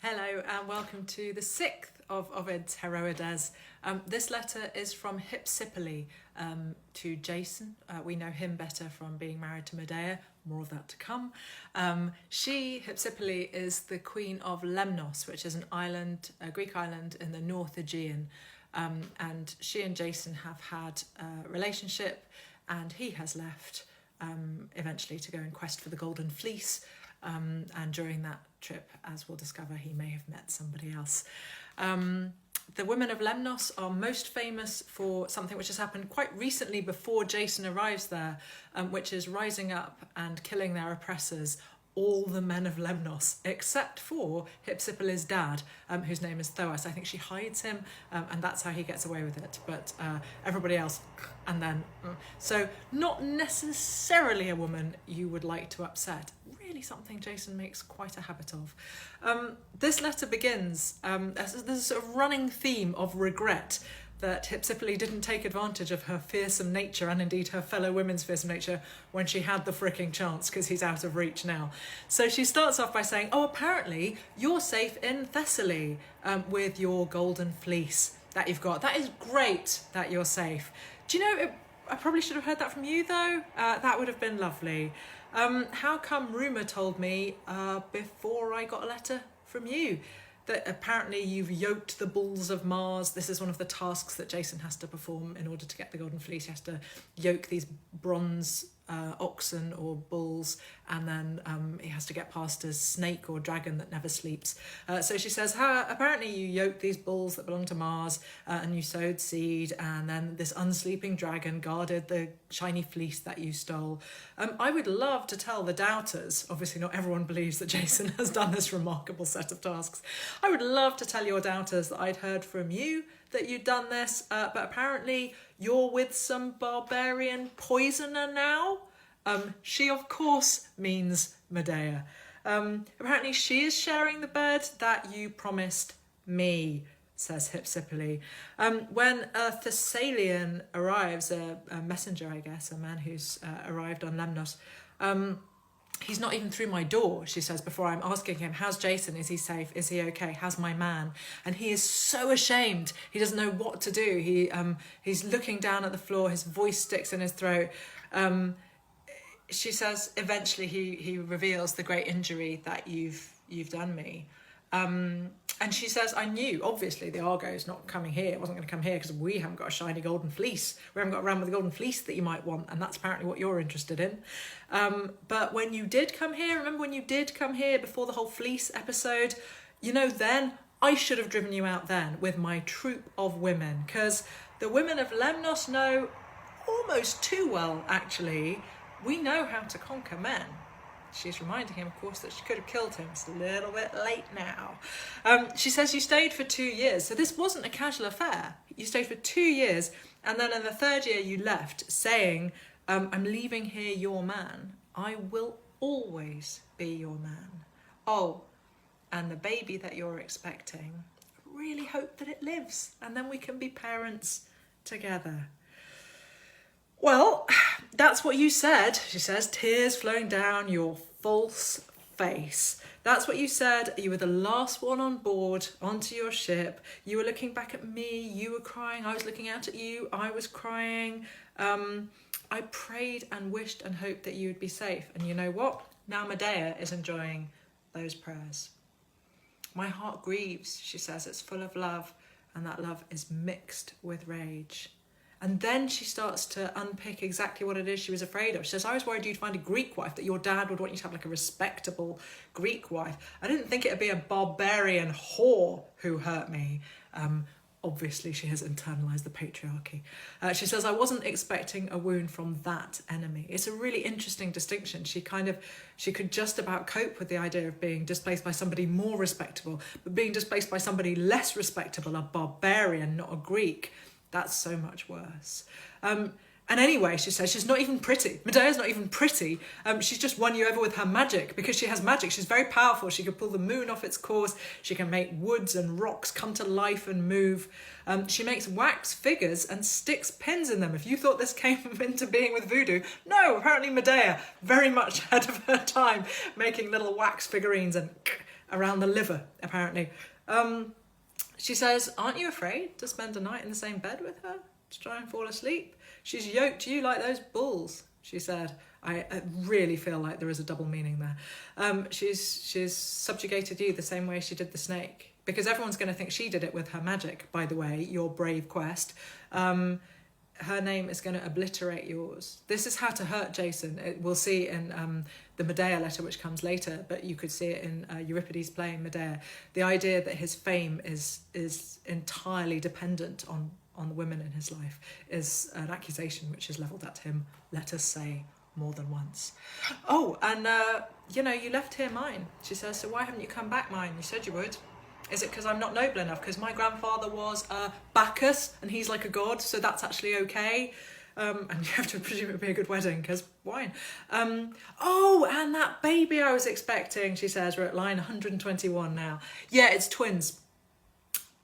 Hello and welcome to the sixth of Ovid's Heroides. This letter is from Hypsipyle to Jason. We know him better from being married to Medea, more of that to come. Hypsipyle, is the queen of Lemnos, which is an island, a Greek island in the North Aegean. And she and Jason have had a relationship and he has left eventually to go in quest for the Golden Fleece. And during that trip, as we'll discover, he may have met somebody else. The women of Lemnos are most famous for something which has happened quite recently before Jason arrives there, which is rising up and killing their oppressors, all the men of Lemnos, except for Hypsipyle's dad, whose name is Thoas. I think she hides him, and that's how he gets away with it. But everybody else, and then... So not necessarily a woman you would like to upset. Really something Jason makes quite a habit of. This letter begins, there's a sort of running theme of regret that Hypsipyle didn't take advantage of her fearsome nature and indeed her fellow women's fearsome nature when she had the fricking chance, because he's out of reach now. So she starts off by saying, oh, apparently you're safe in Thessaly with your golden fleece that you've got. That is great that you're safe. Do you know, I probably should have heard that from you though. That would have been lovely. How come rumour told me before I got a letter from you that apparently you've yoked the bulls of Mars? This is one of the tasks that Jason has to perform in order to get the Golden Fleece. He has to yoke these bronze oxen or bulls, and then he has to get past a snake or dragon that never sleeps. So she says, apparently you yoked these bulls that belong to Mars, and you sowed seed, and then this unsleeping dragon guarded the shiny fleece that you stole. I would love to tell the doubters, obviously not everyone believes that Jason has done this remarkable set of tasks. I would love to tell your doubters that I'd heard from you that you'd done this, but apparently you're with some barbarian poisoner now. She, of course, means Medea. Apparently she is sharing the bed that you promised me, says Hypsipyle. When a Thessalian arrives, a messenger, I guess, a man who's arrived on Lemnos, he's not even through my door, she says, before I'm asking him, how's Jason? Is he safe? Is he okay? How's my man? And he is so ashamed. He doesn't know what to do. He's looking down at the floor. His voice sticks in his throat. She says, eventually he reveals the great injury that you've done me. And she says, I knew, obviously, the Argo's not coming here. It wasn't going to come here because we haven't got a shiny golden fleece. We haven't got around with the golden fleece that you might want, and that's apparently what you're interested in. But when you did come here, remember when you did come here before the whole fleece episode? You know, then I should have driven you out then with my troop of women, because the women of Lemnos know almost too well, actually. We know how to conquer men. She's reminding him, of course, that she could have killed him. It's a little bit late now. She says you stayed for 2 years. So this wasn't a casual affair. You stayed for 2 years. And then in the 3rd year you left saying, I'm leaving here your man. I will always be your man. Oh, and the baby that you're expecting, really hope that it lives. And then we can be parents together. Well, that's what you said, she says, tears flowing down your false face. That's what you said. You were the last one on board, onto your ship. You were looking back at me. You were crying. I was looking out at you. I was crying. I prayed and wished and hoped that you would be safe. And you know what? Now Medea is enjoying those prayers. My heart grieves, she says. It's full of love, and that love is mixed with rage. And then she starts to unpick exactly what it is she was afraid of. She says, I was worried you'd find a Greek wife, that your dad would want you to have like a respectable Greek wife. I didn't think it'd be a barbarian whore who hurt me. Obviously, she has internalized the patriarchy. She says, I wasn't expecting a wound from that enemy. It's a really interesting distinction. She could just about cope with the idea of being displaced by somebody more respectable, but being displaced by somebody less respectable, a barbarian, not a Greek, that's so much worse. And anyway, she says, she's not even pretty. Medea's not even pretty. She's just won you over with her magic, because she has magic. She's very powerful. She can pull the moon off its course. She can make woods and rocks come to life and move. She makes wax figures and sticks pins in them. If you thought this came into being with voodoo, no, apparently Medea, very much ahead of her time, making little wax figurines and around the liver, apparently. She says, aren't you afraid to spend a night in the same bed with her to try and fall asleep? She's yoked you like those bulls, she said. I really feel like there is a double meaning there. She's subjugated you the same way she did the snake, because everyone's going to think she did it with her magic, by the way, your brave quest. Her name is going to obliterate yours. This is how to hurt Jason. We'll see in the Medea letter, which comes later, but you could see it in Euripides' play Medea. The idea that his fame is entirely dependent on the women in his life is an accusation which is levelled at him, let us say, more than once. Oh, and you left here mine, she says, so why haven't you come back mine? You said you would. Is it because I'm not noble enough? Because my grandfather was Bacchus and he's like a god, so that's actually okay. And you have to presume it would be a good wedding because wine. Oh, and that baby I was expecting, she says. We're at line 121 now. Yeah, it's twins.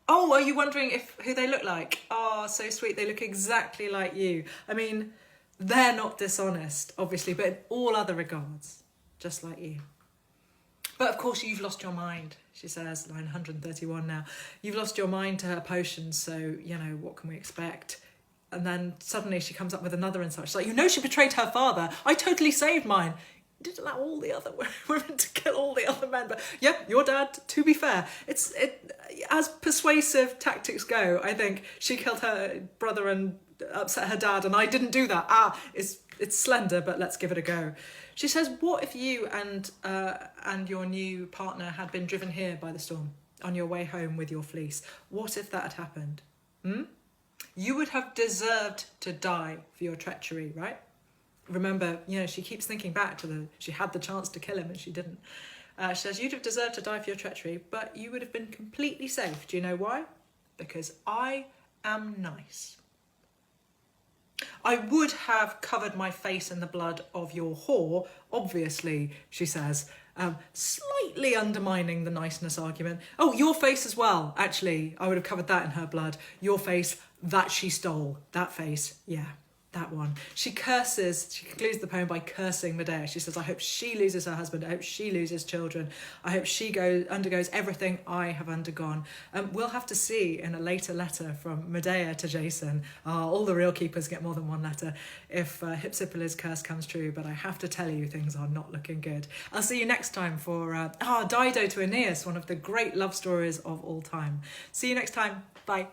Oh, are you wondering who they look like? Oh, so sweet. They look exactly like you. I mean, they're not dishonest, obviously, but in all other regards, just like you. But of course, you've lost your mind, she says, line 131 now. You've lost your mind to her potions, so, what can we expect? And then suddenly she comes up with another insight. She's like, she betrayed her father. I totally saved mine. You didn't allow all the other women to kill all the other men. But, yep, your dad, to be fair. As persuasive tactics go, I think she killed her brother and upset her dad, and I didn't do that. It's slender, but let's give it a go. She says, what if you and your new partner had been driven here by the storm on your way home with your fleece? What if that had happened? You would have deserved to die for your treachery, right? Remember, she keeps thinking back to she had the chance to kill him and she didn't. She says, you'd have deserved to die for your treachery, but you would have been completely safe. Do you know why? Because I am nice. I would have covered my face in the blood of your whore, obviously, she says, slightly undermining the niceness argument. Oh, your face as well, actually. I would have covered that in her blood. Your face, that she stole. That face, yeah. That one. She concludes the poem by cursing Medea. She says, I hope she loses her husband. I hope she loses children. I hope she undergoes everything I have undergone. We'll have to see in a later letter from Medea to Jason. All the real keepers get more than one letter if Hypsipyle's curse comes true. But I have to tell you, things are not looking good. I'll see you next time for Dido to Aeneas, one of the great love stories of all time. See you next time. Bye.